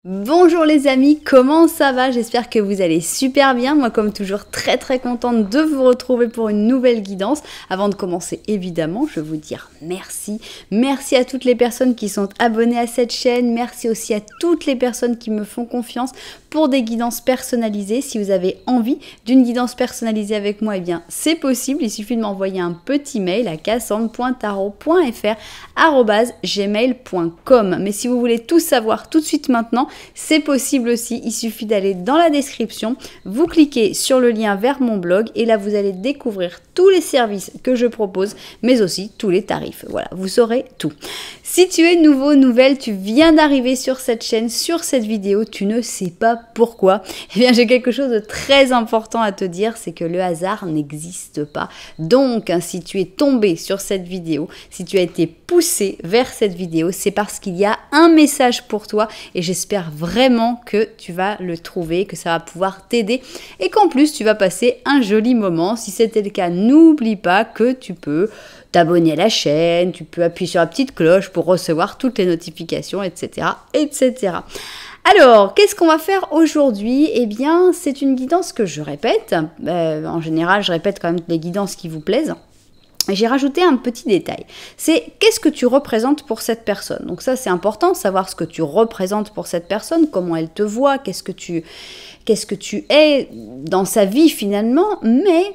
Bonjour les amis, comment ça va? J'espère que vous allez super bien. Moi comme toujours très contente de vous retrouver pour une nouvelle guidance. Avant de commencer évidemment, je veux vous dire merci. Merci à toutes les personnes qui sont abonnées à cette chaîne. Merci aussi à toutes les personnes qui me font confiance pour des guidances personnalisées. Si vous avez envie d'une guidance personnalisée avec moi, eh bien c'est possible. Il suffit de m'envoyer un petit mail à cassandre.tarot.fr@gmail.com. Mais si vous voulez tout savoir tout de suite maintenant, c'est possible aussi, il suffit d'aller dans la description, vous cliquez sur le lien vers mon blog et là vous allez découvrir tous les services que je propose, mais aussi tous les tarifs. Voilà, vous saurez tout. Si tu es nouveau, nouvelle, tu viens d'arriver sur cette chaîne, sur cette vidéo, tu ne sais pas pourquoi, eh bien j'ai quelque chose de très important à te dire, c'est que le hasard n'existe pas. Donc, si tu es tombé sur cette vidéo, si tu as été poussé vers cette vidéo, c'est parce qu'il y a un message pour toi et j'espère vraiment que tu vas le trouver, que ça va pouvoir t'aider et qu'en plus tu vas passer un joli moment. Si c'était le cas, n'oublie pas que tu peux t'abonner à la chaîne, tu peux appuyer sur la petite cloche pour recevoir toutes les notifications, etc. etc. Alors, qu'est-ce qu'on va faire aujourd'hui? Eh bien, c'est une guidance que je répète. En général, je répète quand même les guidances qui vous plaisent. J'ai rajouté un petit détail, c'est qu'est-ce que tu représentes pour cette personne. Donc ça c'est important, savoir ce que tu représentes pour cette personne, comment elle te voit, qu'est-ce que tu es dans sa vie finalement, mais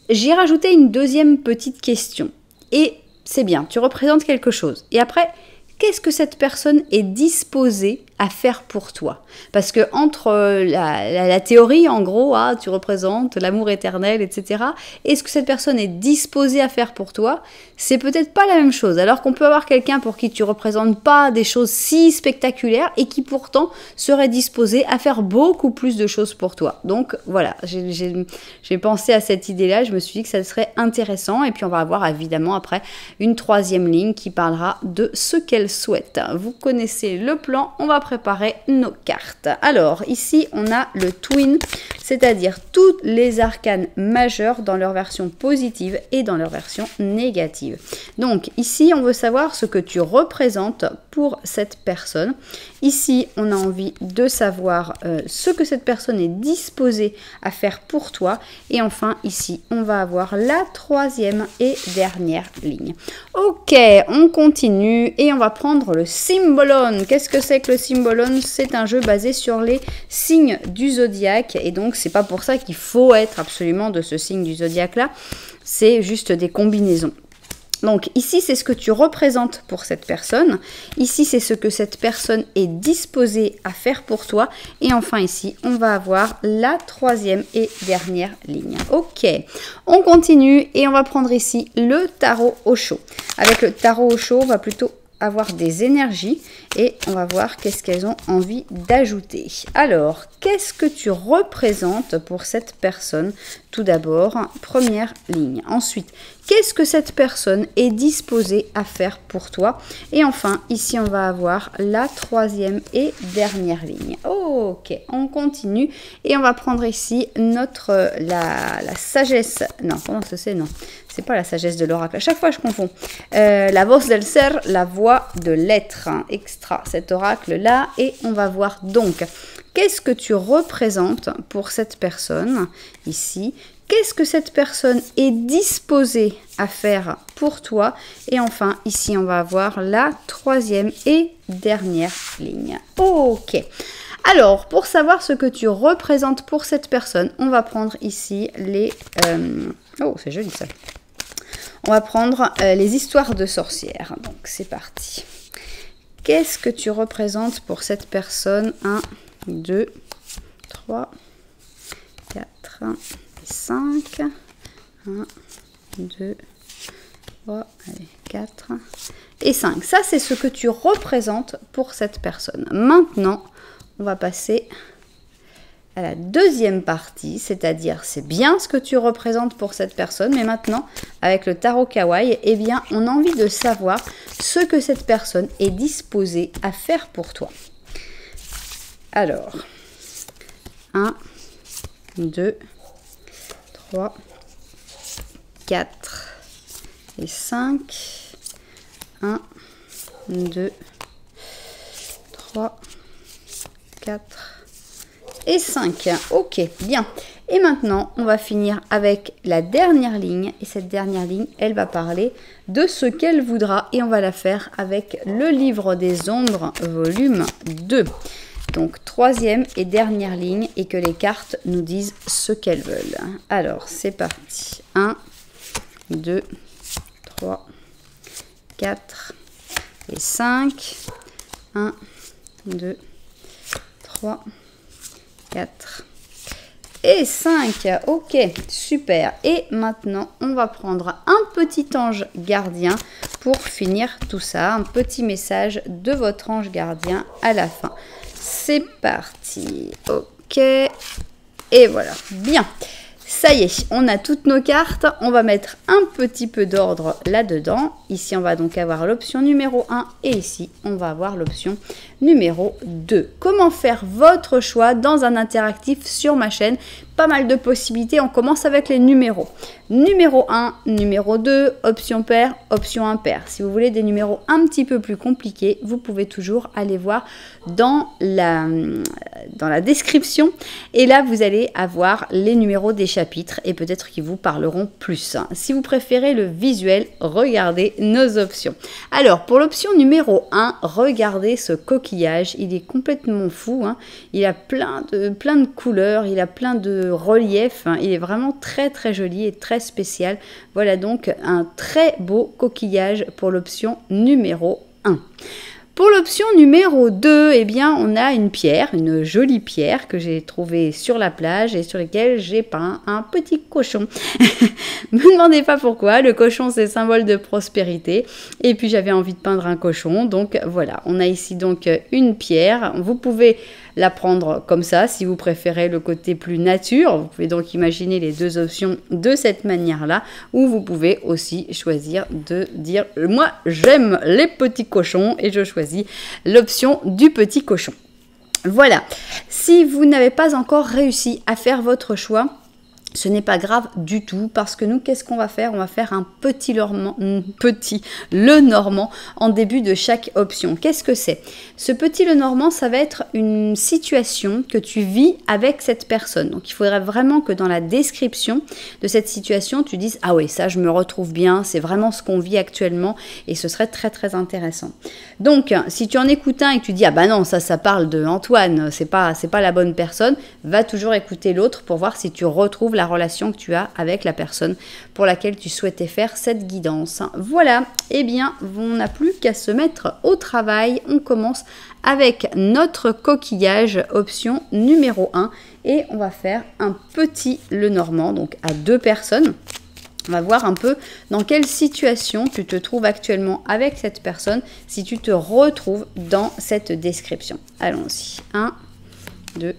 j'ai rajouté une deuxième petite question. Et c'est bien, tu représentes quelque chose. Et après, qu'est-ce que cette personne est disposée à faire pour toi? Parce que entre la théorie, en gros, tu représentes l'amour éternel, etc. Et ce que cette personne est disposée à faire pour toi, c'est peut-être pas la même chose. Alors qu'on peut avoir quelqu'un pour qui tu représentes pas des choses si spectaculaires et qui pourtant serait disposé à faire beaucoup plus de choses pour toi. Donc voilà, j'ai pensé à cette idée-là, je me suis dit que ça serait intéressant. Et puis on va avoir évidemment après une troisième ligne qui parlera de ce qu'elle souhaite. Vous connaissez le plan, on va préparer nos cartes. Alors ici on a le twin, c'est-à-dire tous les arcanes majeurs dans leur version positive et dans leur version négative. Donc ici on veut savoir ce que tu représentes pour cette personne. Ici on a envie de savoir ce que cette personne est disposée à faire pour toi. Et enfin ici on va avoir la troisième et dernière ligne. Ok, on continue et on va prendre le Symbolon. Qu'est-ce que c'est que le Symbolon? C'est un jeu basé sur les signes du zodiaque et donc c'est pas pour ça qu'il faut être absolument de ce signe du zodiaque là, c'est juste des combinaisons. Donc ici c'est ce que tu représentes pour cette personne, ici c'est ce que cette personne est disposée à faire pour toi et enfin ici on va avoir la troisième et dernière ligne. Ok, on continue et on va prendre ici le tarot Osho. Avec le tarot Osho on va plutôt avoir des énergies et on va voir qu'est-ce qu'elles ont envie d'ajouter. Alors, qu'est-ce que tu représentes pour cette personne? Tout d'abord, première ligne. Ensuite, qu'est-ce que cette personne est disposée à faire pour toi? Et enfin, ici, on va avoir la troisième et dernière ligne. Ok, on continue et on va prendre ici notre la sagesse. Non, comment ça c'est? Non, c'est pas la sagesse de l'oracle. À chaque fois, je confonds. La voz del ser, la voix de l'être. Extra cet oracle-là. Et on va voir donc, qu'est-ce que tu représentes pour cette personne ici? Qu'est-ce que cette personne est disposée à faire pour toi? Et enfin, ici, on va avoir la troisième et dernière ligne. Ok. Alors, pour savoir ce que tu représentes pour cette personne, on va prendre ici les... Oh, c'est joli ça. On va prendre les histoires de sorcières. Donc, c'est parti. Qu'est-ce que tu représentes pour cette personne? 1, 2, 3, 4, 5. 1, 2, 3, 4 et 5. Ça, c'est ce que tu représentes pour cette personne. Maintenant, on va passer à la deuxième partie, c'est-à-dire c'est bien ce que tu représentes pour cette personne, mais maintenant, avec le tarot kawaii, eh bien, on a envie de savoir ce que cette personne est disposée à faire pour toi. Alors, 1, 2, 3, 4 et 5. 1, 2, 3, 4 et 5. Ok, bien. Et maintenant, on va finir avec la dernière ligne. Et cette dernière ligne, elle va parler de ce qu'elle voudra. Et on va la faire avec le livre des ombres, volume 2. Donc, troisième et dernière ligne. Et que les cartes nous disent ce qu'elles veulent. Alors, c'est parti. 1, 2, 3, 4 et 5. 1, 2, 3, 4 et 5. Ok, super. Et maintenant, on va prendre un petit ange gardien pour finir tout ça. Un petit message de votre ange gardien à la fin. C'est parti. Ok. Et voilà. Bien. Ça y est, on a toutes nos cartes. On va mettre un petit peu d'ordre là-dedans. Ici, on va donc avoir l'option numéro 1 et ici, on va avoir l'option numéro 2. Comment faire votre choix dans un interactif sur ma chaîne? Pas mal de possibilités. On commence avec les numéros. Numéro 1, numéro 2, option paire, option impair. Si vous voulez des numéros un petit peu plus compliqués, vous pouvez toujours aller voir dans la description. Et là, vous allez avoir les numéros des chapitres et peut-être qu'ils vous parleront plus. Si vous préférez le visuel, regardez nos options. Alors, pour l'option numéro 1, regardez ce coquillage. Il est complètement fou. Il a plein de couleurs, il a plein de relief. Il est vraiment très très joli et très spécial. Voilà donc un très beau coquillage pour l'option numéro 1. Pour l'option numéro 2, eh bien, on a une pierre, une jolie pierre que j'ai trouvée sur la plage et sur laquelle j'ai peint un petit cochon. Me demandez pas pourquoi, le cochon c'est symbole de prospérité et puis j'avais envie de peindre un cochon, donc voilà. On a ici donc une pierre, vous pouvez la prendre comme ça si vous préférez le côté plus nature. Vous pouvez donc imaginer les deux options de cette manière-là ou vous pouvez aussi choisir de dire moi j'aime les petits cochons et je choisis l'option du petit cochon. Voilà, si vous n'avez pas encore réussi à faire votre choix, ce n'est pas grave du tout parce que nous, qu'est-ce qu'on va faire? On va faire un petit Lenormand en début de chaque option. Qu'est-ce que c'est? Ce petit Lenormand, ça va être une situation que tu vis avec cette personne. Donc, il faudrait vraiment que dans la description de cette situation, tu dises « Ah oui, ça, je me retrouve bien, c'est vraiment ce qu'on vit actuellement et ce serait très, très intéressant. » Donc, si tu en écoutes un et que tu dis « Ah bah non, ça parle de Antoine, c'est pas la bonne personne », va toujours écouter l'autre pour voir si tu retrouves la relation que tu as avec la personne pour laquelle tu souhaitais faire cette guidance. Voilà, eh bien, on n'a plus qu'à se mettre au travail. On commence avec notre coquillage, option numéro 1, et on va faire un petit Lenormand, donc à 2 personnes. On va voir un peu dans quelle situation tu te trouves actuellement avec cette personne, si tu te retrouves dans cette description. Allons-y. 1, 2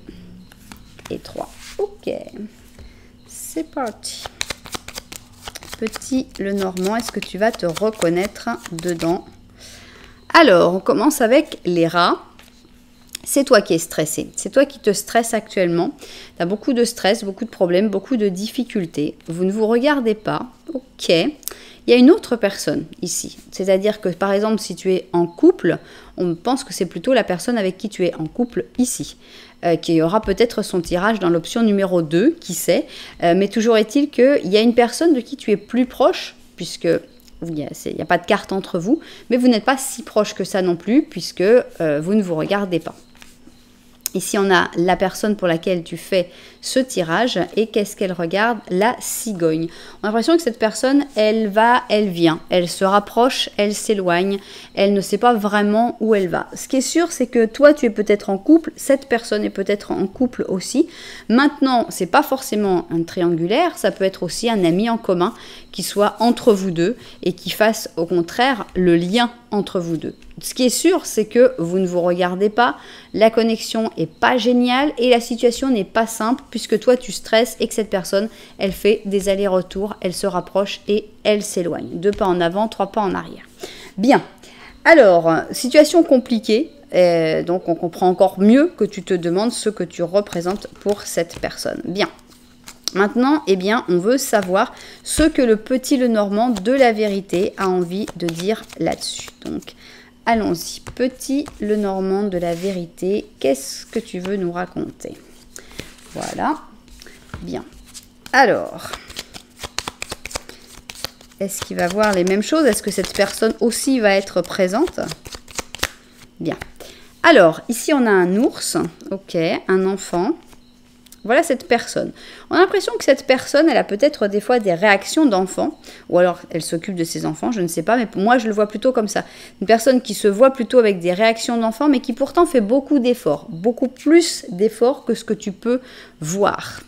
et 3. Ok. C'est parti. Petit Lenormand, est-ce que tu vas te reconnaître dedans? Alors, on commence avec les rats. C'est toi qui es stressé. C'est toi qui te stresses actuellement. Tu as beaucoup de stress, beaucoup de problèmes, beaucoup de difficultés. Vous ne vous regardez pas. Ok. Il y a une autre personne ici. C'est-à-dire que, par exemple, si tu es en couple, on pense que c'est plutôt la personne avec qui tu es en couple ici. Qui aura peut-être son tirage dans l'option numéro 2, qui sait. Mais toujours est-il qu'il y a une personne de qui tu es plus proche, puisque il n'y a pas de carte entre vous, mais vous n'êtes pas si proche que ça non plus, puisque vous ne vous regardez pas. Ici, on a la personne pour laquelle tu fais ce tirage et qu'est-ce qu'elle regarde? La cigogne. On a l'impression que cette personne, elle va, elle vient, elle se rapproche, elle s'éloigne, elle ne sait pas vraiment où elle va. Ce qui est sûr, c'est que toi, tu es peut-être en couple, cette personne est peut-être en couple aussi. Maintenant, c'est pas forcément un triangulaire, ça peut être aussi un ami en commun qui soit entre vous deux et qui fasse au contraire le lien entre vous deux. Ce qui est sûr, c'est que vous ne vous regardez pas, la connexion est pas géniale et la situation n'est pas simple puisque toi tu stresses et que cette personne, elle fait des allers-retours, elle se rapproche et elle s'éloigne. 2 pas en avant, 3 pas en arrière. Bien. Alors, situation compliquée. Donc on comprend encore mieux que tu te demandes ce que tu représentes pour cette personne. Bien. Maintenant, eh bien, on veut savoir ce que le petit Lenormand de la vérité a envie de dire là-dessus. Donc, allons-y. Petit Lenormand de la vérité, qu'est-ce que tu veux nous raconter? Voilà. Bien. Alors, est-ce qu'il va voir les mêmes choses? Est-ce que cette personne aussi va être présente? Bien. Alors, ici, on a un ours. Ok, un enfant. Voilà cette personne. On a l'impression que cette personne, elle a peut-être des fois des réactions d'enfant, ou alors elle s'occupe de ses enfants, je ne sais pas, mais moi je le vois plutôt comme ça. Une personne qui se voit plutôt avec des réactions d'enfant, mais qui pourtant fait beaucoup d'efforts, beaucoup plus d'efforts que ce que tu peux voir.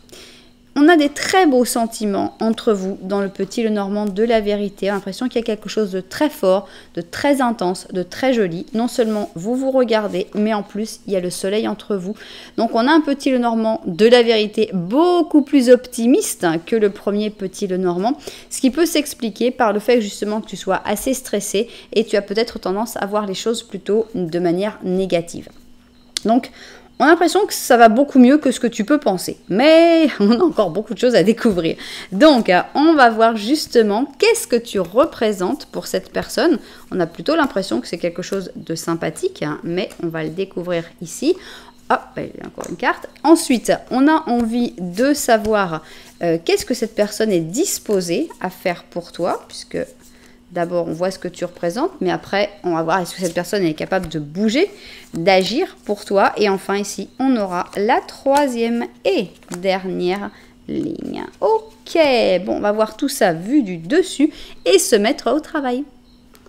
On a des très beaux sentiments entre vous dans le petit Lenormand de la vérité. On a l'impression qu'il y a quelque chose de très fort, de très intense, de très joli. Non seulement vous vous regardez, mais en plus, il y a le soleil entre vous. Donc, on a un petit Lenormand de la vérité beaucoup plus optimiste que le premier petit Lenormand. Ce qui peut s'expliquer par le fait justement que tu sois assez stressé et tu as peut-être tendance à voir les choses plutôt de manière négative. Donc, on a l'impression que ça va beaucoup mieux que ce que tu peux penser. Mais on a encore beaucoup de choses à découvrir. Donc, on va voir justement qu'est-ce que tu représentes pour cette personne. On a plutôt l'impression que c'est quelque chose de sympathique, hein, mais on va le découvrir ici. Hop, il y a encore une carte. Ensuite, on a envie de savoir qu'est-ce que cette personne est disposée à faire pour toi, puisque d'abord, on voit ce que tu représentes, mais après, on va voir est-ce que cette personne est capable de bouger, d'agir pour toi. Et enfin, ici, on aura la troisième et dernière ligne. Ok, bon, on va voir tout ça vu du dessus et se mettre au travail.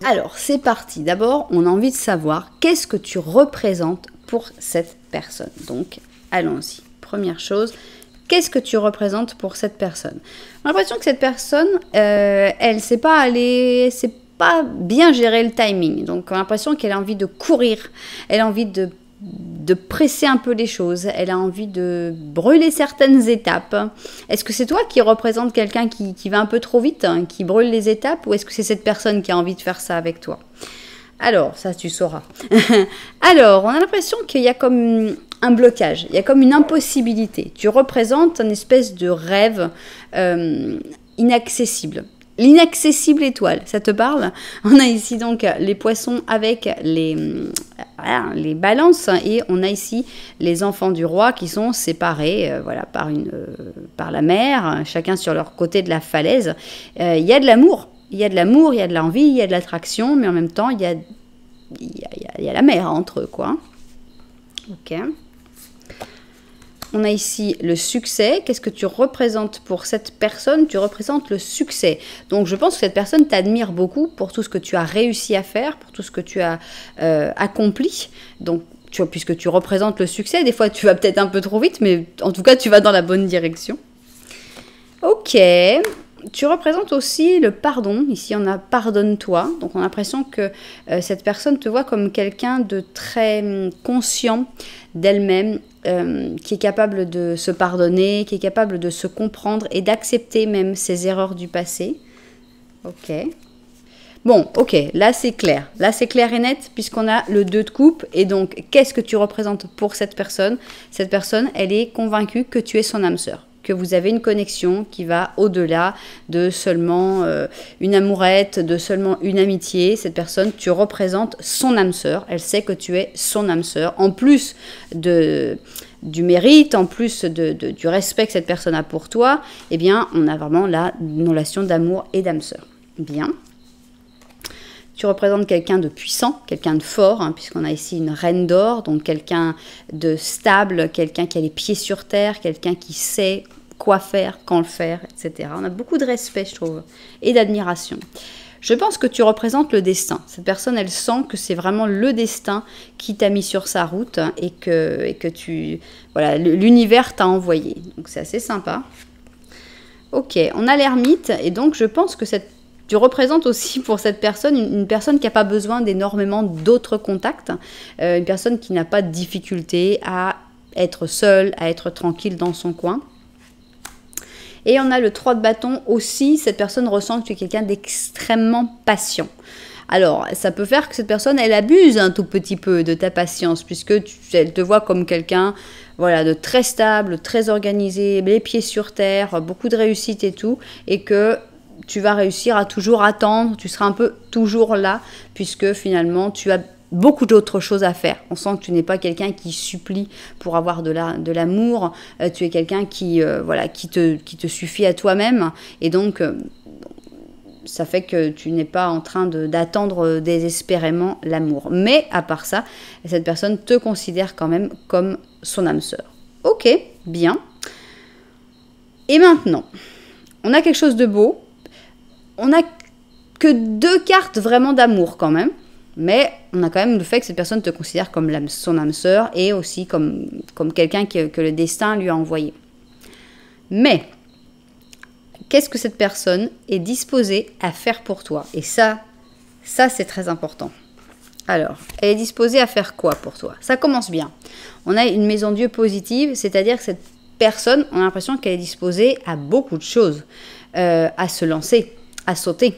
Alors, c'est parti. D'abord, on a envie de savoir qu'est-ce que tu représentes pour cette personne. Donc, allons-y. Première chose, qu'est-ce que tu représentes pour cette personne? On a l'impression que cette personne, elle ne sait pas aller, c'est pas bien gérer le timing. Donc, on a l'impression qu'elle a envie de courir, elle a envie de presser un peu les choses, elle a envie de brûler certaines étapes. Est-ce que c'est toi qui représente quelqu'un qui va un peu trop vite, hein, qui brûle les étapes, ou est-ce que c'est cette personne qui a envie de faire ça avec toi? Alors, ça tu sauras. Alors, on a l'impression qu'il y a comme un blocage, il y a comme une impossibilité. Tu représentes une espèce de rêve inaccessible. L'inaccessible étoile, ça te parle? On a ici donc les poissons avec les balances et on a ici les enfants du roi qui sont séparés voilà, par la mer, chacun sur leur côté de la falaise. Il y a de l'amour. Il y a de l'amour, il y a de l'envie, il y a de l'attraction, mais en même temps, il y a la mer entre eux, quoi. Ok. On a ici le succès. Qu'est-ce que tu représentes pour cette personne? Tu représentes le succès. Donc, je pense que cette personne t'admire beaucoup pour tout ce que tu as réussi à faire, pour tout ce que tu as accompli. Donc, puisque tu représentes le succès, des fois, tu vas peut-être un peu trop vite, mais en tout cas, tu vas dans la bonne direction. Ok. Tu représentes aussi le pardon. Ici, on a pardonne-toi. Donc, on a l'impression que cette personne te voit comme quelqu'un de très conscient d'elle-même, qui est capable de se pardonner, qui est capable de se comprendre et d'accepter même ses erreurs du passé. Ok. Bon, ok, là c'est clair. Là c'est clair et net puisqu'on a le 2 de coupe. Et donc, qu'est-ce que tu représentes pour cette personne? Cette personne, elle est convaincue que tu es son âme sœur, que vous avez une connexion qui va au-delà de seulement une amourette, de seulement une amitié. Cette personne, tu représentes son âme sœur. Elle sait que tu es son âme sœur. En plus du mérite, en plus du respect que cette personne a pour toi, eh bien, on a vraiment là une relation d'amour et d'âme sœur. Bien. Tu représentes quelqu'un de puissant, quelqu'un de fort, hein, puisqu'on a ici une reine d'or, donc quelqu'un de stable, quelqu'un qui a les pieds sur terre, quelqu'un qui sait quoi faire, quand le faire, etc. On a beaucoup de respect, je trouve, et d'admiration. Je pense que tu représentes le destin. Cette personne, elle sent que c'est vraiment le destin qui t'a mis sur sa route et que voilà, l'univers t'a envoyé. Donc c'est assez sympa. Ok, on a l'ermite, et donc je pense que tu représentes aussi pour cette personne une personne qui n'a pas besoin d'énormément d'autres contacts, une personne qui n'a pas de difficulté à être seule, à être tranquille dans son coin. Et on a le 3 de bâton aussi, cette personne ressent que tu es quelqu'un d'extrêmement patient. Alors, ça peut faire que cette personne, elle abuse un tout petit peu de ta patience, puisque elle te voit comme quelqu'un voilà, de très stable, très organisé, les pieds sur terre, beaucoup de réussite et tout, et que tu vas réussir à toujours attendre, tu seras un peu toujours là, puisque finalement tu as beaucoup d'autres choses à faire. On sent que tu n'es pas quelqu'un qui supplie pour avoir de l'amour. Tu es quelqu'un qui te suffit à toi-même. Et donc, ça fait que tu n'es pas en train d'attendre désespérément l'amour. Mais à part ça, cette personne te considère quand même comme son âme sœur. Ok, bien. Et maintenant, on a quelque chose de beau. On n'a que 2 cartes vraiment d'amour quand même. Mais on a quand même le fait que cette personne te considère comme son âme sœur et aussi comme quelqu'un que le destin lui a envoyé. Mais qu'est-ce que cette personne est disposée à faire pour toi? Et ça c'est très important. Alors, elle est disposée à faire quoi pour toi? Ça commence bien. On a une maison Dieu positive, c'est-à-dire que cette personne, on a l'impression qu'elle est disposée à beaucoup de choses, à se lancer, à sauter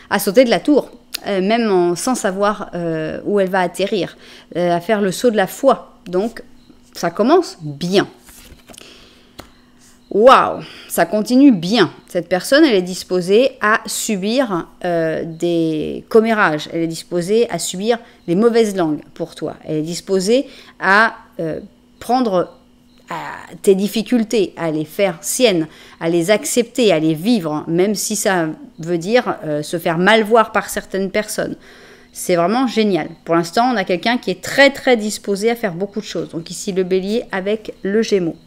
de la tour, même sans savoir où elle va atterrir, à faire le saut de la foi. Donc, ça commence bien. Waouh, ça continue bien. Cette personne, elle est disposée à subir des commérages. Elle est disposée à subir les mauvaises langues pour toi. Elle est disposée à prendre tes difficultés, à les faire siennes, à les accepter, à les vivre, même si ça veut dire se faire mal voir par certaines personnes. C'est vraiment génial. Pour l'instant, on a quelqu'un qui est très très disposé à faire beaucoup de choses. Donc ici, le bélier avec le gémeaux.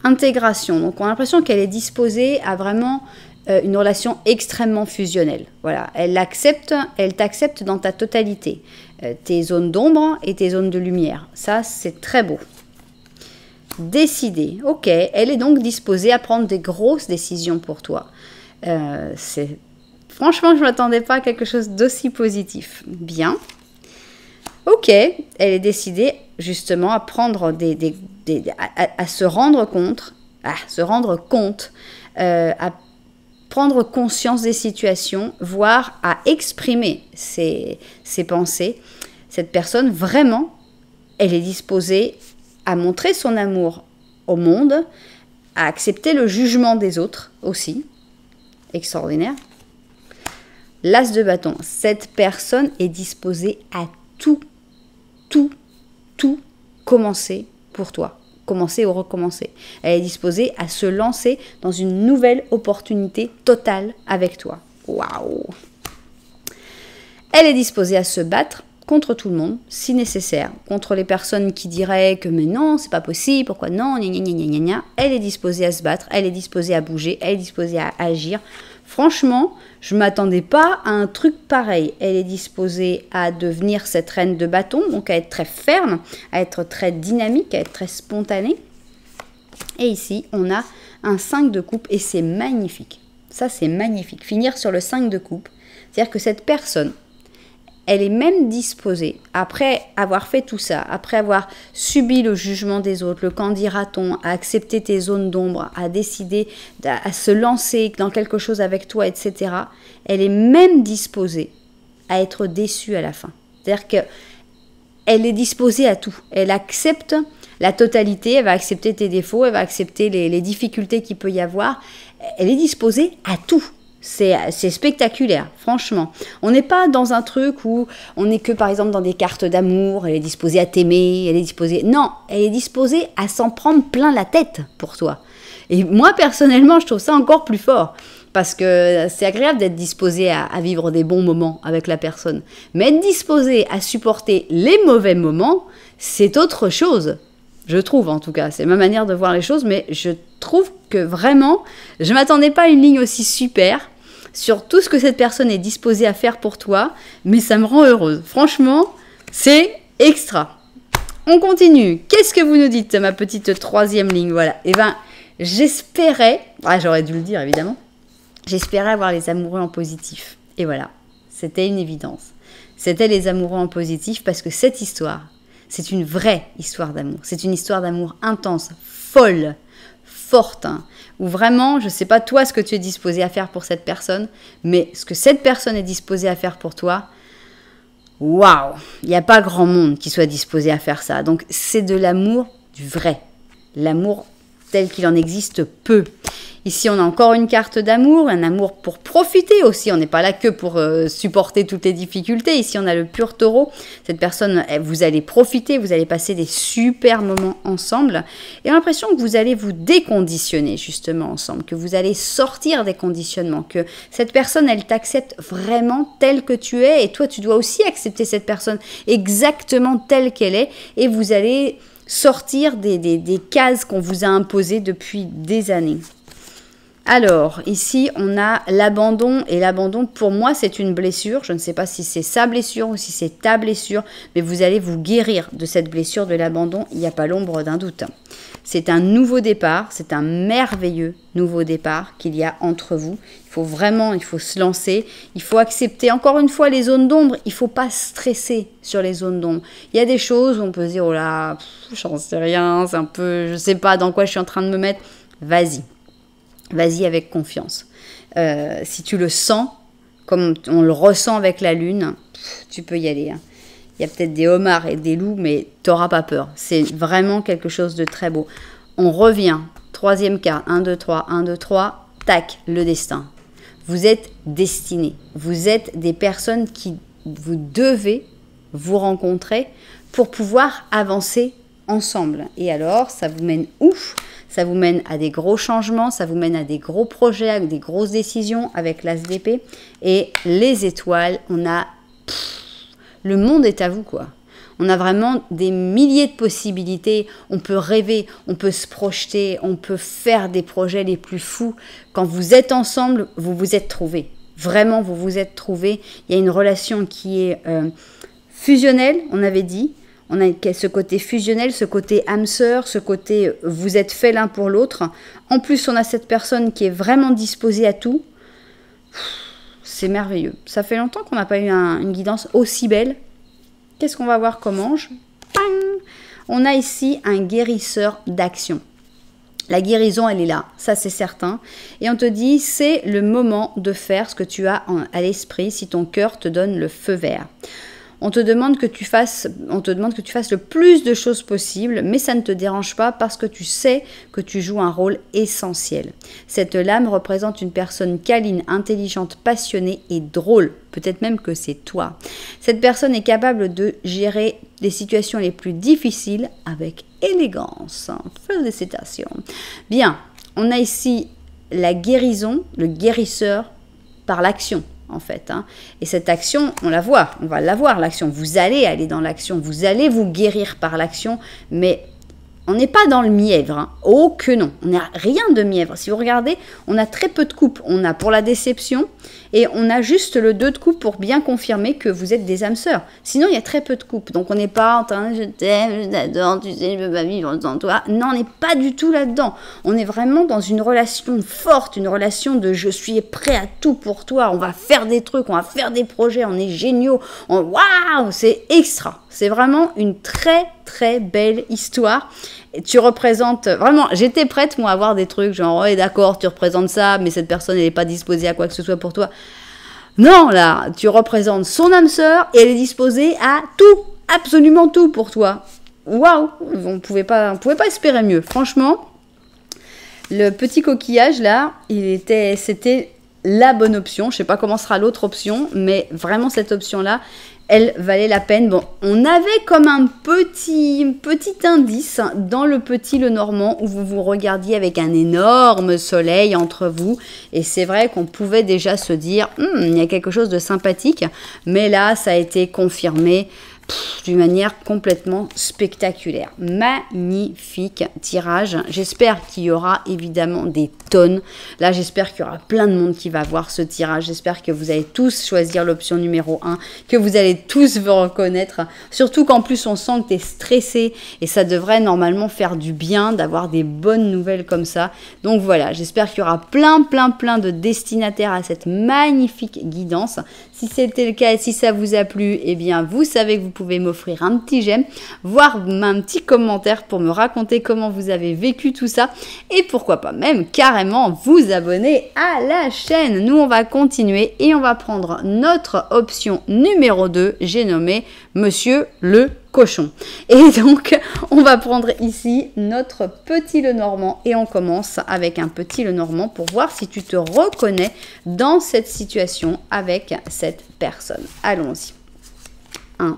Intégration, donc on a l'impression qu'elle est disposée à vraiment une relation extrêmement fusionnelle. Voilà, elle t'accepte dans ta totalité, tes zones d'ombre et tes zones de lumière. Ça, c'est très beau. Décider, ok, elle est donc disposée à prendre des grosses décisions pour toi. Franchement, je ne m'attendais pas à quelque chose d'aussi positif. Bien. Ok, elle est décidée justement à prendre à se rendre compte, à prendre conscience des situations, voire à exprimer ses pensées. Cette personne, vraiment, elle est disposée à montrer son amour au monde, à accepter le jugement des autres aussi. Extraordinaire. L'as de bâton, cette personne est disposée à tout commencer pour toi. Commencer ou recommencer. Elle est disposée à se lancer dans une nouvelle opportunité totale avec toi. Waouh! Elle est disposée à se battre contre tout le monde, si nécessaire, contre les personnes qui diraient que mais non, c'est pas possible, pourquoi non, gna gna gna gna gna. Elle est disposée à se battre, elle est disposée à bouger, elle est disposée à agir. Franchement, je ne m'attendais pas à un truc pareil. Elle est disposée à devenir cette reine de bâton, donc à être très ferme, à être très dynamique, à être très spontanée. Et ici, on a un 5 de coupe et c'est magnifique. Ça, c'est magnifique. Finir sur le 5 de coupe, c'est-à-dire que cette personne, elle est même disposée, après avoir fait tout ça, après avoir subi le jugement des autres, le qu'en dira-t-on, à accepter tes zones d'ombre, à décider, à se lancer dans quelque chose avec toi, etc. Elle est même disposée à être déçue à la fin. C'est-à-dire qu'elle est disposée à tout. Elle accepte la totalité, elle va accepter tes défauts, elle va accepter les difficultés qu'il peut y avoir. Elle est disposée à tout. C'est spectaculaire, franchement. On n'est pas dans un truc où on n'est que, par exemple, dans des cartes d'amour, elle est disposée à t'aimer, elle est disposée... Non, elle est disposée à s'en prendre plein la tête pour toi. Et moi, personnellement, je trouve ça encore plus fort. Parce que c'est agréable d'être disposé à vivre des bons moments avec la personne. Mais être disposé à supporter les mauvais moments, c'est autre chose. Je trouve, en tout cas. C'est ma manière de voir les choses, mais je trouve que vraiment, je ne m'attendais pas à une ligne aussi super sur tout ce que cette personne est disposée à faire pour toi, mais ça me rend heureuse. Franchement, c'est extra. On continue. Qu'est-ce que vous nous dites, ma petite troisième ligne? Voilà. Eh bien, j'espérais... Ah, j'aurais dû le dire, évidemment. J'espérais avoir les amoureux en positif. Et voilà. C'était une évidence. C'était les amoureux en positif parce que cette histoire, c'est une vraie histoire d'amour. C'est une histoire d'amour intense, folle, forte, hein, où vraiment, je ne sais pas toi ce que tu es disposé à faire pour cette personne, mais ce que cette personne est disposée à faire pour toi, waouh, il n'y a pas grand monde qui soit disposé à faire ça. Donc c'est de l'amour du vrai, l'amour tel qu'il en existe peu. Ici, on a encore une carte d'amour, un amour pour profiter aussi. On n'est pas là que pour supporter toutes les difficultés. Ici, on a le pur taureau. Cette personne, vous allez profiter, vous allez passer des super moments ensemble. Et on a l'impression que vous allez vous déconditionner justement ensemble, que vous allez sortir des conditionnements, que cette personne, elle t'accepte vraiment telle que tu es. Et toi, tu dois aussi accepter cette personne exactement telle qu'elle est. Et vous allez sortir des cases qu'on vous a imposées depuis des années. Alors, ici, on a l'abandon. Et l'abandon, pour moi, c'est une blessure. Je ne sais pas si c'est sa blessure ou si c'est ta blessure. Mais vous allez vous guérir de cette blessure de l'abandon. Il n'y a pas l'ombre d'un doute. C'est un nouveau départ. C'est un merveilleux nouveau départ qu'il y a entre vous. Il faut se lancer. Il faut accepter, encore une fois, les zones d'ombre. Il ne faut pas stresser sur les zones d'ombre. Il y a des choses où on peut se dire, oh là, j'en sais rien. C'est un peu, je ne sais pas dans quoi je suis en train de me mettre. Vas-y. Vas-y avec confiance. Si tu le sens, comme on le ressent avec la lune, tu peux y aller. Il y a peut-être des homards et des loups, mais tu n'auras pas peur. C'est vraiment quelque chose de très beau. On revient. Troisième carte. 1, 2, 3. 1, 2, 3. Tac, le destin. Vous êtes destinés. Vous êtes des personnes qui vous devez vous rencontrer pour pouvoir avancer ensemble. Et alors, ça vous mène où ? Ça vous mène à des gros changements, ça vous mène à des gros projets, à des grosses décisions avec l'as d'épée. Et les étoiles, le monde est à vous, quoi. On a vraiment des milliers de possibilités. On peut rêver, on peut se projeter, on peut faire des projets les plus fous. Quand vous êtes ensemble, vous vous êtes trouvés. Vraiment, vous vous êtes trouvés. Il y a une relation qui est fusionnelle, on avait dit. On a ce côté fusionnel, ce côté âme sœur, ce côté vous êtes fait l'un pour l'autre. En plus, on a cette personne qui est vraiment disposée à tout. C'est merveilleux. Ça fait longtemps qu'on n'a pas eu une guidance aussi belle. Qu'est-ce qu'on va voir comme ange ? On a ici un guérisseur d'action. La guérison, elle est là, ça c'est certain. Et on te dit, c'est le moment de faire ce que tu as à l'esprit si ton cœur te donne le feu vert. On te demande que tu fasses le plus de choses possible, mais ça ne te dérange pas parce que tu sais que tu joues un rôle essentiel. Cette lame représente une personne câline, intelligente, passionnée et drôle. Peut-être même que c'est toi. Cette personne est capable de gérer les situations les plus difficiles avec élégance. Félicitations. Bien, on a ici la guérison, le guérisseur par l'action. En fait, Et cette action, on va la voir, l'action. Vous allez aller dans l'action, vous allez vous guérir par l'action, mais on n'est pas dans le mièvre. Oh que non, on n'a rien de mièvre. Si vous regardez, on a très peu de coupes. On a pour la déception et on a juste le 2 de coupe pour bien confirmer que vous êtes des âmes sœurs. Sinon, il y a très peu de coupes. Donc, on n'est pas en train de je t'aime, je t'adore, tu sais, je veux pas vivre sans toi. Non, on n'est pas du tout là-dedans. On est vraiment dans une relation forte, une relation de je suis prêt à tout pour toi. On va faire des trucs, on va faire des projets, on est géniaux. Waouh, c'est extra. C'est vraiment une très, très belle histoire. Et tu représentes, vraiment, j'étais prête, moi, à voir des trucs, genre, ouais, d'accord, tu représentes ça, mais cette personne, elle n'est pas disposée à quoi que ce soit pour toi. Non, là, tu représentes son âme sœur et elle est disposée à tout, absolument tout pour toi. Waouh, on pouvait pas espérer mieux. Franchement, le petit coquillage, là, c'était la bonne option. Je sais pas comment sera l'autre option, mais vraiment, cette option-là, elle valait la peine. Bon, on avait comme un petit indice dans le petit Lenormand où vous vous regardiez avec un énorme soleil entre vous. Et c'est vrai qu'on pouvait déjà se dire, il y a quelque chose de sympathique. Mais là, ça a été confirmé d'une manière complètement spectaculaire. Magnifique tirage. J'espère qu'il y aura évidemment des tonnes. Là, j'espère qu'il y aura plein de monde qui va voir ce tirage. J'espère que vous allez tous choisir l'option numéro 1, que vous allez tous vous reconnaître. Surtout qu'en plus, on sent que tu es stressé et ça devrait normalement faire du bien d'avoir des bonnes nouvelles comme ça. Donc voilà, j'espère qu'il y aura plein de destinataires à cette magnifique guidance. Si c'était le cas et si ça vous a plu, eh bien, vous savez que vous pouvez m'offrir un petit j'aime, voire un petit commentaire pour me raconter comment vous avez vécu tout ça et pourquoi pas même carrément vous abonner à la chaîne. Nous, on va continuer et on va prendre notre option numéro 2, j'ai nommé Monsieur le cochon. Et donc, on va prendre ici notre petit Lenormand et on commence avec un petit Lenormand pour voir si tu te reconnais dans cette situation avec cette personne. Allons-y. 1,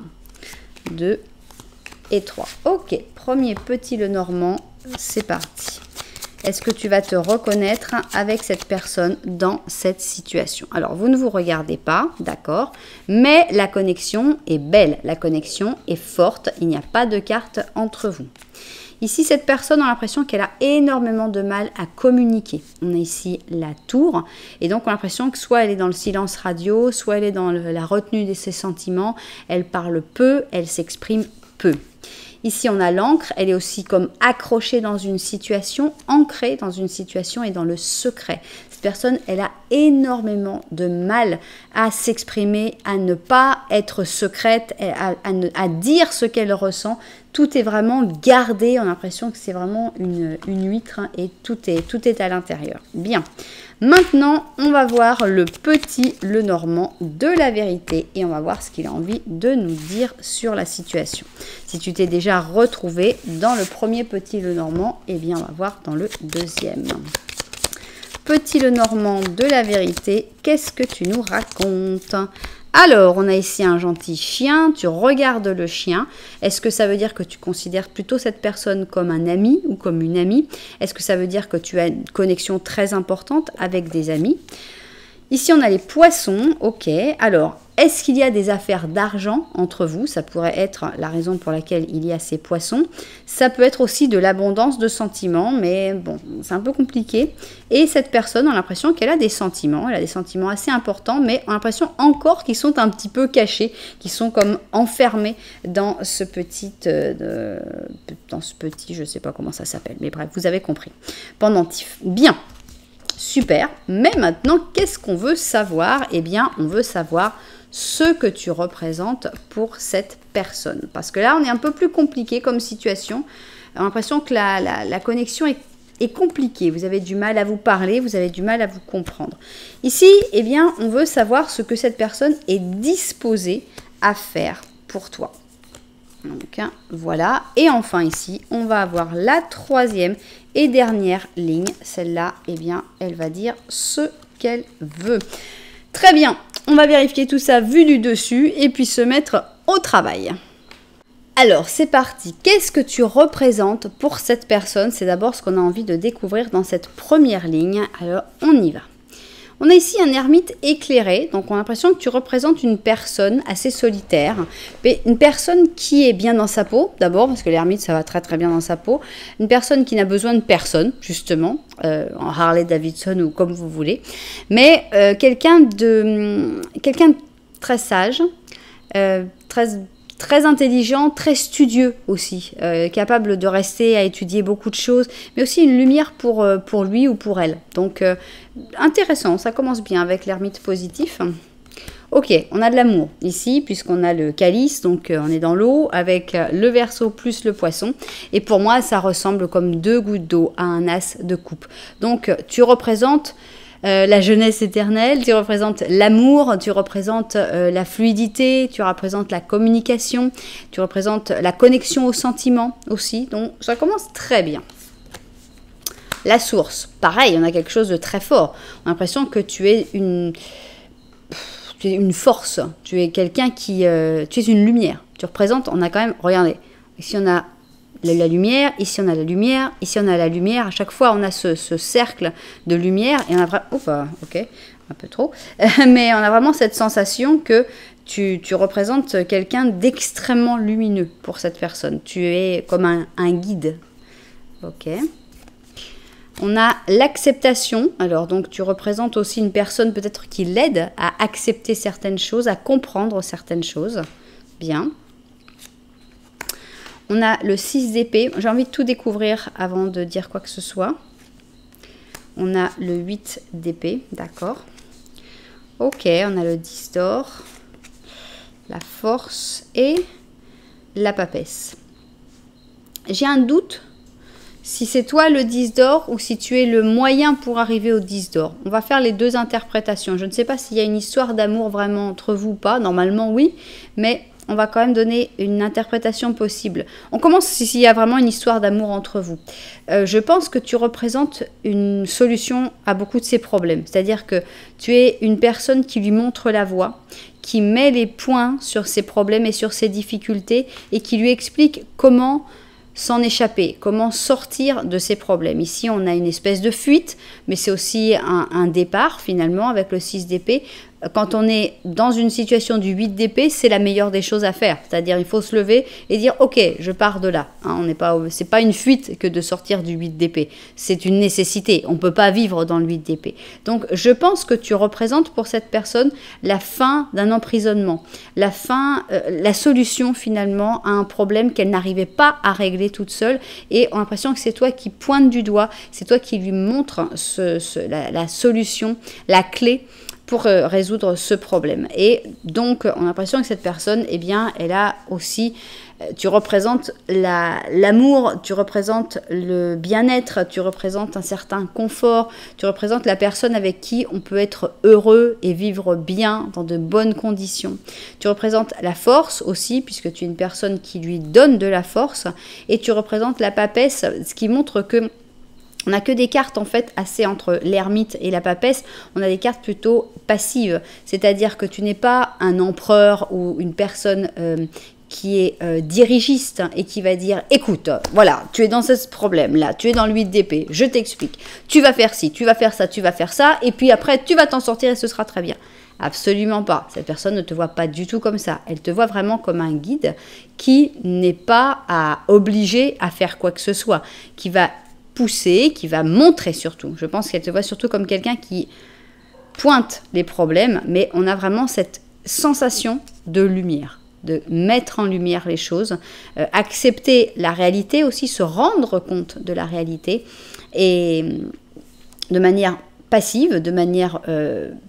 2 et 3. Ok, premier petit Lenormand, c'est parti. Est-ce que tu vas te reconnaître avec cette personne dans cette situation? Alors, vous ne vous regardez pas, d'accord, mais la connexion est belle, la connexion est forte, il n'y a pas de carte entre vous. Ici, cette personne a l'impression qu'elle a énormément de mal à communiquer. On a ici la tour, et donc on a l'impression que soit elle est dans le silence radio, soit elle est dans la retenue de ses sentiments, elle parle peu, elle s'exprime peu. Ici, on a l'encre, elle est aussi comme accrochée dans une situation, ancrée dans une situation et dans le secret. Cette personne, elle a énormément de mal à s'exprimer, à ne pas être secrète, à dire ce qu'elle ressent. Tout est vraiment gardé, on a l'impression que c'est vraiment une huître hein, et tout est à l'intérieur. Bien, maintenant, on va voir le petit Lenormand de la vérité et on va voir ce qu'il a envie de nous dire sur la situation. Si tu t'es déjà retrouvé dans le premier petit Lenormand, eh bien, on va voir dans le deuxième. Petit Lenormand de la vérité, qu'est-ce que tu nous racontes ? Alors, on a ici un gentil chien, tu regardes le chien. Est-ce que ça veut dire que tu considères plutôt cette personne comme un ami ou comme une amie? Est-ce que ça veut dire que tu as une connexion très importante avec des amis? Ici, on a les poissons, ok. Alors, est-ce qu'il y a des affaires d'argent entre vous? Ça pourrait être la raison pour laquelle il y a ces poissons. Ça peut être aussi de l'abondance de sentiments, mais bon, c'est un peu compliqué. Et cette personne, on a l'impression qu'elle a des sentiments. Elle a des sentiments assez importants, mais on a l'impression encore qu'ils sont un petit peu cachés, qu'ils sont comme enfermés dans ce petit, je ne sais pas comment ça s'appelle, mais bref, vous avez compris. Pendentif. Bien. Super, mais maintenant, qu'est-ce qu'on veut savoir? Eh bien, on veut savoir ce que tu représentes pour cette personne. Parce que là, on est un peu plus compliqué comme situation. On a l'impression que la connexion est compliquée. Vous avez du mal à vous parler, vous avez du mal à vous comprendre. Ici, eh bien, on veut savoir ce que cette personne est disposée à faire pour toi. Donc, voilà. Et enfin, ici, on va avoir la troisième et dernière ligne. Celle-là, eh bien, elle va dire ce qu'elle veut. Très bien. On va vérifier tout ça vu du dessus et puis se mettre au travail. Alors, c'est parti. Qu'est-ce que tu représentes pour cette personne? C'est d'abord ce qu'on a envie de découvrir dans cette première ligne. Alors, on y va. On a ici un ermite éclairé, donc on a l'impression que tu représentes une personne assez solitaire, mais une personne qui est bien dans sa peau, d'abord, parce que l'ermite, ça va très très bien dans sa peau, une personne qui n'a besoin de personne, justement, en Harley Davidson ou comme vous voulez, mais quelqu'un de très sage, très intelligent, très studieux aussi, capable de rester à étudier beaucoup de choses, mais aussi une lumière pour lui ou pour elle. Donc, intéressant, ça commence bien avec l'ermite positif. Ok, on a de l'amour ici, puisqu'on a le calice, donc on est dans l'eau, avec le Verseau plus le poisson. Et pour moi, ça ressemble comme 2 gouttes d'eau à un as de coupe. Donc, tu représentes la jeunesse éternelle, tu représentes l'amour, tu représentes la fluidité, tu représentes la communication, tu représentes la connexion aux sentiments aussi. Donc, ça commence très bien. La source, pareil, on a quelque chose de très fort. On a l'impression que tu es une force, tu es quelqu'un qui... tu es une lumière. Tu représentes, on a quand même... Regardez, ici on a la lumière, ici on a la lumière, ici on a la lumière. À chaque fois, on a ce cercle de lumière et on a vraiment... Oups, ok, un peu trop. Mais on a vraiment cette sensation que tu représentes quelqu'un d'extrêmement lumineux pour cette personne. Tu es comme un guide. Ok. On a l'acceptation. Alors, donc, tu représentes aussi une personne peut-être qui l'aide à accepter certaines choses, à comprendre certaines choses. Bien. On a le 6 d'épée. J'ai envie de tout découvrir avant de dire quoi que ce soit. On a le 8 d'épée. D'accord. Ok, on a le 10 d'or, la force et la papesse. J'ai un doute si c'est toi le 10 d'or ou si tu es le moyen pour arriver au 10 d'or. On va faire les deux interprétations. Je ne sais pas s'il y a une histoire d'amour vraiment entre vous ou pas. Normalement, oui. Mais on va quand même donner une interprétation possible. On commence s'il y a vraiment une histoire d'amour entre vous. Je pense que tu représentes une solution à beaucoup de ses problèmes. C'est-à-dire que tu es une personne qui lui montre la voie, qui met les points sur ses problèmes et sur ses difficultés et qui lui explique comment s'en échapper, comment sortir de ses problèmes. Ici, on a une espèce de fuite, mais c'est aussi un départ finalement avec le 6 d'épée. Quand on est dans une situation du 8 d'épée, c'est la meilleure des choses à faire. C'est-à-dire, il faut se lever et dire « Ok, je pars de là ». Hein, c'est pas une fuite que de sortir du 8 d'épée. C'est une nécessité. On ne peut pas vivre dans le 8 d'épée. Donc, je pense que tu représentes pour cette personne la fin d'un emprisonnement, la solution finalement à un problème qu'elle n'arrivait pas à régler toute seule. Et on a l'impression que c'est toi qui pointe du doigt, c'est toi qui lui montre la solution, la clé pour résoudre ce problème. Et donc, on a l'impression que cette personne, eh bien, elle a aussi, tu représentes l'amour, tu représentes le bien-être, tu représentes un certain confort, tu représentes la personne avec qui on peut être heureux et vivre bien dans de bonnes conditions. Tu représentes la force aussi, puisque tu es une personne qui lui donne de la force, et tu représentes la papesse, ce qui montre que on n'a que des cartes en fait assez entre l'ermite et la papesse, on a des cartes plutôt passives, c'est-à-dire que tu n'es pas un empereur ou une personne qui est dirigiste et qui va dire écoute, voilà, tu es dans ce problème-là, tu es dans le 8 d'épée, je t'explique, tu vas faire ci, tu vas faire ça, tu vas faire ça, et puis après tu vas t'en sortir et ce sera très bien. Absolument pas, cette personne ne te voit pas du tout comme ça, elle te voit vraiment comme un guide qui n'est pas obligé à faire quoi que ce soit, qui va pousser, qui va montrer surtout. Je pense qu'elle te voit surtout comme quelqu'un qui pointe les problèmes, mais on a vraiment cette sensation de lumière, de mettre en lumière les choses, accepter la réalité aussi, se rendre compte de la réalité, et de manière passive, de manière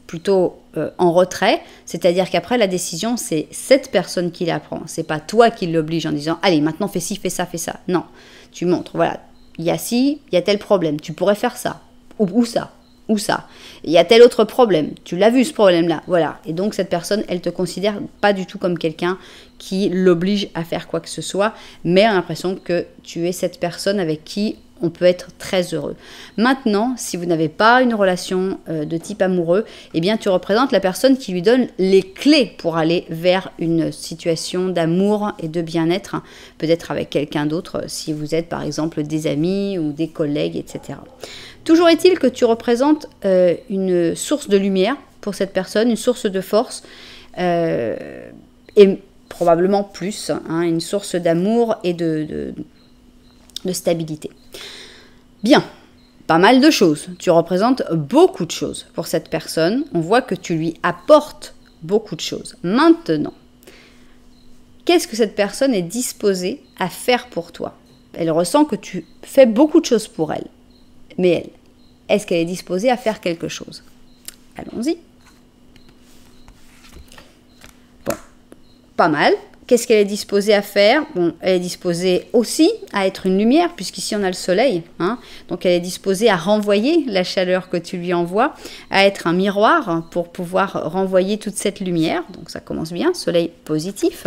plutôt en retrait, c'est-à-dire qu'après la décision, c'est cette personne qui la prend, c'est pas toi qui l'oblige en disant « Allez, maintenant fais ci, fais ça, fais ça ». Non, tu montres, voilà, il y a ci, il y a tel problème, tu pourrais faire ça, ou ça, ou ça. Il y a tel autre problème, tu l'as vu ce problème-là, voilà. Et donc cette personne, elle te considère pas du tout comme quelqu'un qui l'oblige à faire quoi que ce soit, mais a l'impression que tu es cette personne avec qui on peut être très heureux. Maintenant, si vous n'avez pas une relation de type amoureux, eh bien tu représentes la personne qui lui donne les clés pour aller vers une situation d'amour et de bien-être, peut-être avec quelqu'un d'autre, si vous êtes par exemple des amis ou des collègues, etc. Toujours est-il que tu représentes une source de lumière pour cette personne, une source de force, et probablement plus, hein, une source d'amour et de stabilité. Bien, pas mal de choses. Tu représentes beaucoup de choses pour cette personne. On voit que tu lui apportes beaucoup de choses. Maintenant, qu'est-ce que cette personne est disposée à faire pour toi? Elle ressent que tu fais beaucoup de choses pour elle. Mais elle, est-ce qu'elle est disposée à faire quelque chose? Allons-y. Bon, pas mal. Qu'est-ce qu'elle est disposée à faire? Bon, elle est disposée aussi à être une lumière, puisqu'ici on a le soleil. Hein. Donc elle est disposée à renvoyer la chaleur que tu lui envoies, à être un miroir pour pouvoir renvoyer toute cette lumière. Donc ça commence bien, soleil positif.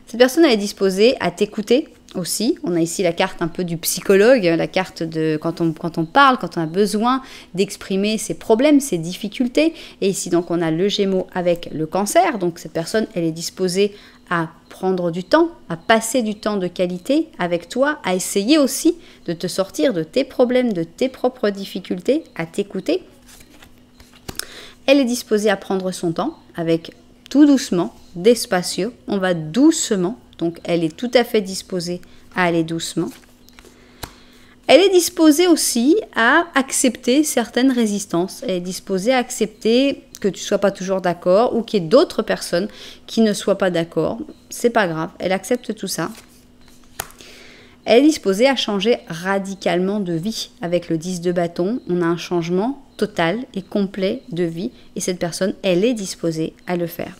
Cette personne elle est disposée à t'écouter aussi. On a ici la carte un peu du psychologue, la carte de quand on parle, quand on a besoin d'exprimer ses problèmes, ses difficultés. Et ici donc on a le Gémeaux avec le Cancer. Donc cette personne elle est disposée à prendre du temps, à passer du temps de qualité avec toi, à essayer aussi de te sortir de tes problèmes, de tes propres difficultés, à t'écouter. Elle est disposée à prendre son temps avec tout doucement, despacio. On va doucement. Donc, elle est tout à fait disposée à aller doucement. Elle est disposée aussi à accepter certaines résistances. Elle est disposée à accepter que tu ne sois pas toujours d'accord ou qu'il y ait d'autres personnes qui ne soient pas d'accord. C'est pas grave, elle accepte tout ça. Elle est disposée à changer radicalement de vie. Avec le 10 de bâton, on a un changement total et complet de vie. Et cette personne, elle est disposée à le faire.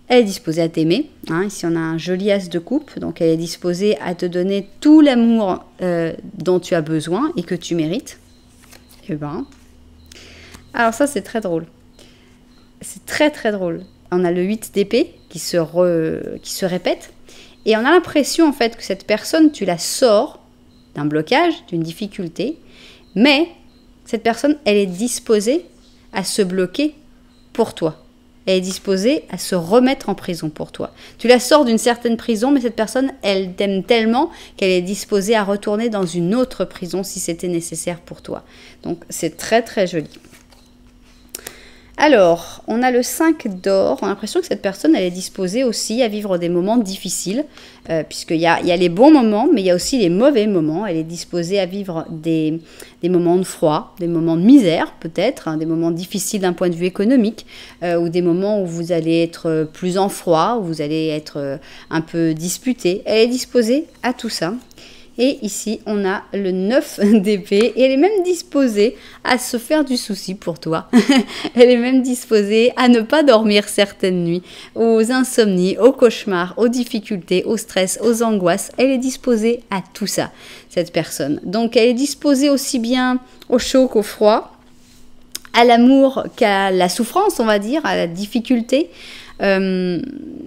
Elle est disposée à t'aimer. Hein, ici, on a un joli as de coupe. Donc, elle est disposée à te donner tout l'amour dont tu as besoin et que tu mérites. Et ben, alors ça, c'est très drôle. C'est très, très drôle. on a le 8 d'épée qui se répète. Et on a l'impression en fait que cette personne, tu la sors d'un blocage, d'une difficulté, mais cette personne, elle est disposée à se bloquer pour toi. Elle est disposée à se remettre en prison pour toi. Tu la sors d'une certaine prison, mais cette personne, elle t'aime tellement qu'elle est disposée à retourner dans une autre prison si c'était nécessaire pour toi. Donc, c'est très, très joli. Alors, on a le 5 d'or. On a l'impression que cette personne, elle est disposée aussi à vivre des moments difficiles, puisqu'il y a les bons moments, mais il y a aussi les mauvais moments. Elle est disposée à vivre des moments de froid, des moments de misère peut-être, hein, des moments difficiles d'un point de vue économique, ou des moments où vous allez être plus en froid, où vous allez être un peu disputé. Elle est disposée à tout ça. Et ici, on a le 9 d'épée et elle est même disposée à se faire du souci pour toi. Elle est même disposée à ne pas dormir certaines nuits, aux insomnies, aux cauchemars, aux difficultés, au stress, aux angoisses. Elle est disposée à tout ça, cette personne. Donc, elle est disposée aussi bien au chaud qu'au froid, à l'amour qu'à la souffrance, on va dire, à la difficulté. Elle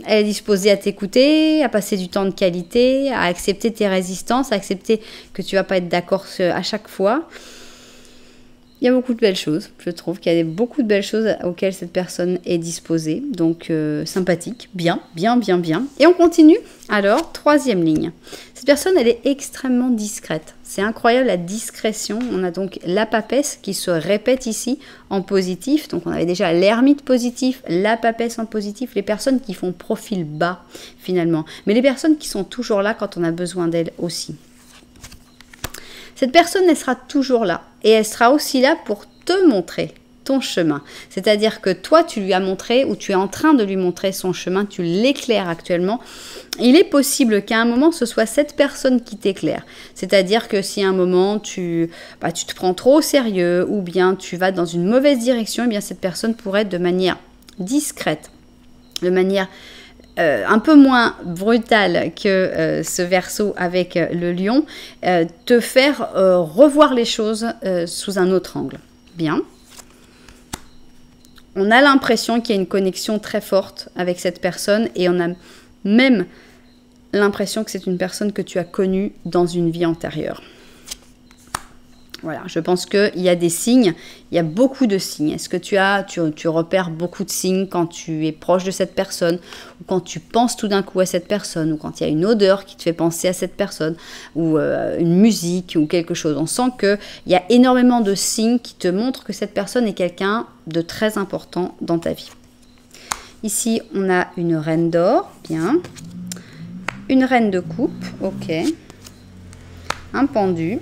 est disposée à t'écouter, à passer du temps de qualité, à accepter tes résistances, à accepter que tu vas pas être d'accord à chaque fois. Il y a beaucoup de belles choses, je trouve qu'il y a beaucoup de belles choses auxquelles cette personne est disposée. Donc sympathique, bien. Et on continue. Alors, 3e ligne. Cette personne, elle est extrêmement discrète. C'est incroyable la discrétion. On a donc la papesse qui se répète ici en positif. Donc on avait déjà l'ermite positif, la papesse en positif, les personnes qui font profil bas finalement. Mais les personnes qui sont toujours là quand on a besoin d'elles aussi. Cette personne, elle sera toujours là et elle sera aussi là pour te montrer ton chemin. C'est-à-dire que toi, tu lui as montré ou tu es en train de lui montrer son chemin, tu l'éclaires actuellement. Il est possible qu'à un moment, ce soit cette personne qui t'éclaire. C'est-à-dire que si à un moment, tu te prends trop au sérieux ou bien tu vas dans une mauvaise direction, eh bien cette personne pourrait, de manière discrète, de manière un peu moins brutale que ce Verseau avec le lion, te faire revoir les choses sous un autre angle. Bien. On a l'impression qu'il y a une connexion très forte avec cette personne et on a même l'impression que c'est une personne que tu as connue dans une vie antérieure. Voilà, je pense qu'il y a des signes, il y a beaucoup de signes. Est-ce que tu repères beaucoup de signes quand tu es proche de cette personne, ou quand tu penses tout d'un coup à cette personne, ou quand il y a une odeur qui te fait penser à cette personne, ou une musique, ou quelque chose. On sent qu'il y a énormément de signes qui te montrent que cette personne est quelqu'un de très important dans ta vie. Ici, on a une reine d'or, bien. Une reine de coupe, ok. Un pendu.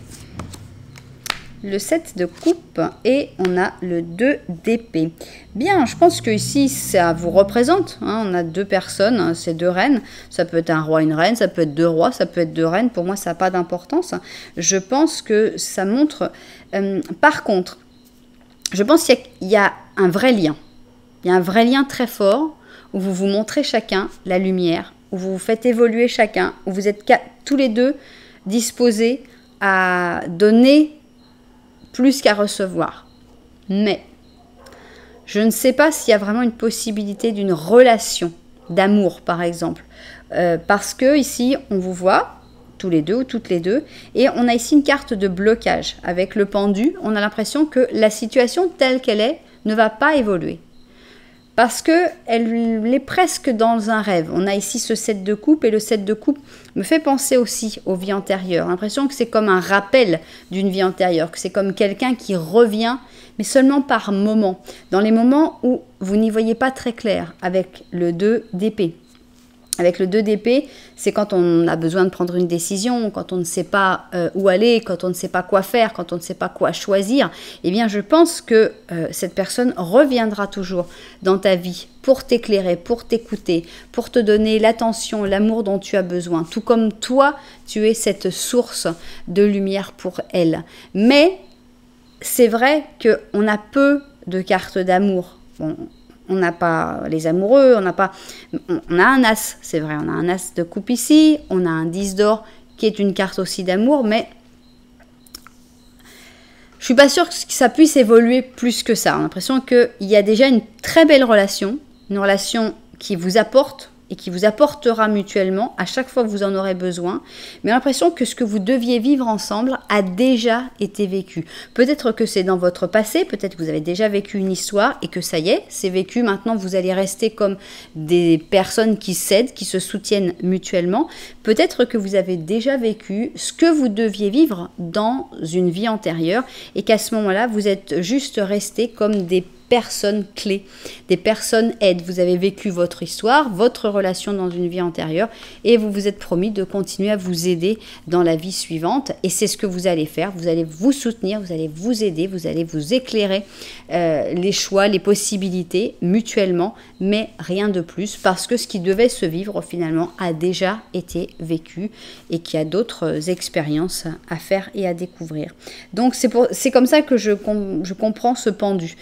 Le 7 de coupe et on a le 2 d'épée. Bien, je pense que ici ça vous représente. Hein, on a deux personnes, hein, c'est deux reines. Ça peut être un roi, une reine, ça peut être deux rois, ça peut être deux reines. Pour moi, ça n'a pas d'importance. Je pense que ça montre... par contre, je pense qu'il y a un vrai lien. Il y a un vrai lien très fort où vous vous montrez chacun la lumière, où vous vous faites évoluer chacun, où vous êtes tous les deux disposés à donner plus qu'à recevoir. Mais je ne sais pas s'il y a vraiment une possibilité d'une relation d'amour, par exemple. Parce que ici, on vous voit, tous les deux ou toutes les deux, et on a ici une carte de blocage. Avec le pendu, on a l'impression que la situation telle qu'elle est ne va pas évoluer. Parce qu'elle est presque dans un rêve. On a ici ce 7 de coupe et le 7 de coupe me fait penser aussi aux vies antérieures. L'impression que c'est comme un rappel d'une vie antérieure, que c'est comme quelqu'un qui revient, mais seulement par moments. Dans les moments où vous n'y voyez pas très clair avec le 2 d'épée. Avec le 2 d'épée, c'est quand on a besoin de prendre une décision, quand on ne sait pas où aller, quand on ne sait pas quoi faire, quand on ne sait pas quoi choisir. Eh bien, je pense que cette personne reviendra toujours dans ta vie pour t'éclairer, pour t'écouter, pour te donner l'attention, l'amour dont tu as besoin. Tout comme toi, tu es cette source de lumière pour elle. Mais c'est vrai qu'on a peu de cartes d'amour. Bon, on n'a pas les amoureux, on a un as, c'est vrai, on a un as de coupe ici, on a un 10 d'or qui est une carte aussi d'amour, mais je suis pas sûre que ça puisse évoluer plus que ça. On a l'impression qu'il y a déjà une très belle relation une relation qui vous apporte et qui vous apportera mutuellement à chaque fois que vous en aurez besoin, mais l'impression que ce que vous deviez vivre ensemble a déjà été vécu. Peut-être que c'est dans votre passé, peut-être que vous avez déjà vécu une histoire et que ça y est, c'est vécu, maintenant vous allez rester comme des personnes qui s'aident, qui se soutiennent mutuellement. Peut-être que vous avez déjà vécu ce que vous deviez vivre dans une vie antérieure et qu'à ce moment-là, vous êtes juste restés comme des personnes clés, des personnes aides. Vous avez vécu votre histoire, votre relation dans une vie antérieure et vous vous êtes promis de continuer à vous aider dans la vie suivante et c'est ce que vous allez faire. Vous allez vous soutenir, vous allez vous aider, vous allez vous éclairer les choix, les possibilités mutuellement, mais rien de plus parce que ce qui devait se vivre finalement a déjà été vécu et qu'il y a d'autres expériences à faire et à découvrir. Donc c'est comme ça que je comprends ce pendu.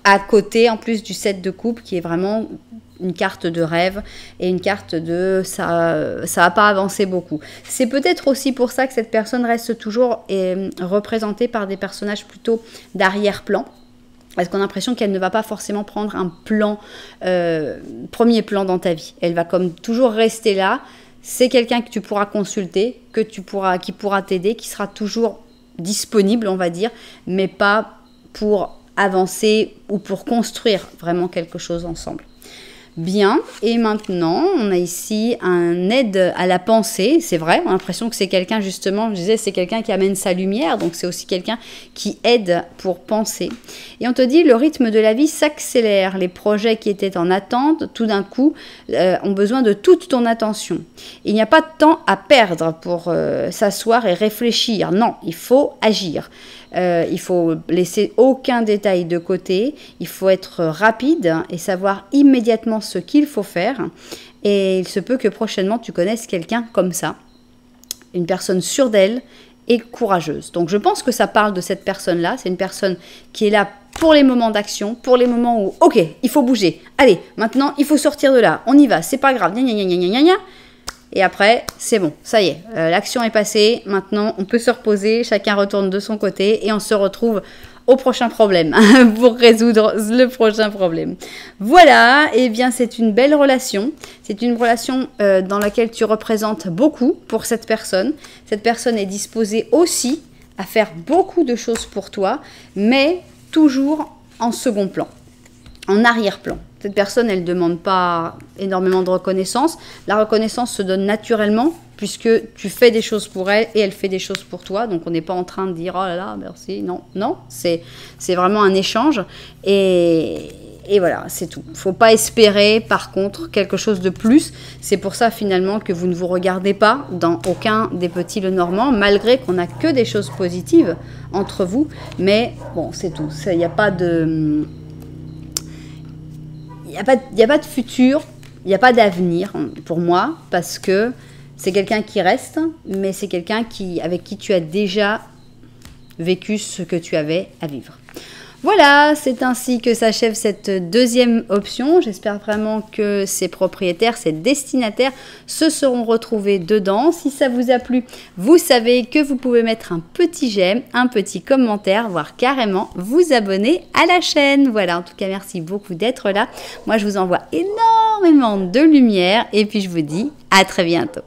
À côté, en plus du set de coupe, qui est vraiment une carte de rêve et une carte de ça va pas avancer beaucoup. C'est peut-être aussi pour ça que cette personne reste toujours représentée par des personnages plutôt d'arrière-plan. Parce qu'on a l'impression qu'elle ne va pas forcément prendre un plan, premier plan dans ta vie. Elle va comme toujours rester là. C'est quelqu'un que tu pourras consulter, qui pourra t'aider, qui sera toujours disponible, on va dire, mais pas pour avancer ou pour construire vraiment quelque chose ensemble. Bien, et maintenant, on a ici un aide à la pensée, c'est vrai, on a l'impression que c'est quelqu'un, justement, je disais, c'est quelqu'un qui amène sa lumière, donc c'est aussi quelqu'un qui aide pour penser. Et on te dit, le rythme de la vie s'accélère, les projets qui étaient en attente, tout d'un coup, ont besoin de toute ton attention. Il n'y a pas de temps à perdre pour s'asseoir et réfléchir, non, il faut agir. Il faut laisser aucun détail de côté, il faut être rapide et savoir immédiatement ce qu'il faut faire et il se peut que prochainement tu connaisses quelqu'un comme ça, une personne sûre d'elle et courageuse. Donc je pense que ça parle de cette personne-là, c'est une personne qui est là pour les moments d'action, pour les moments où ok, il faut bouger, allez, maintenant il faut sortir de là, on y va, c'est pas grave, gna gna gna gna gna gna. Et après, c'est bon, ça y est, l'action est passée, maintenant on peut se reposer, chacun retourne de son côté et on se retrouve au prochain problème pour résoudre le prochain problème. Voilà, et bien c'est une belle relation, c'est une relation dans laquelle tu représentes beaucoup pour cette personne. Cette personne est disposée aussi à faire beaucoup de choses pour toi, mais toujours en second plan, en arrière-plan. Cette personne, elle ne demande pas énormément de reconnaissance. La reconnaissance se donne naturellement puisque tu fais des choses pour elle et elle fait des choses pour toi. Donc, on n'est pas en train de dire « Oh là là, merci ». Non, non, c'est vraiment un échange. Et voilà, c'est tout. Il ne faut pas espérer, par contre, quelque chose de plus. C'est pour ça, finalement, que vous ne vous regardez pas dans aucun des petits Lenormand, malgré qu'on n'a que des choses positives entre vous. Mais bon, c'est tout. Il n'y a pas de... Il n'y a pas de futur, il n'y a pas d'avenir pour moi, parce que c'est quelqu'un qui reste, mais c'est quelqu'un avec qui tu as déjà vécu ce que tu avais à vivre. Voilà, c'est ainsi que s'achève cette deuxième option. J'espère vraiment que ces propriétaires, ces destinataires se seront retrouvés dedans. Si ça vous a plu, vous savez que vous pouvez mettre un petit j'aime, un petit commentaire, voire carrément vous abonner à la chaîne. Voilà, en tout cas, merci beaucoup d'être là. Moi, je vous envoie énormément de lumière et puis je vous dis à très bientôt.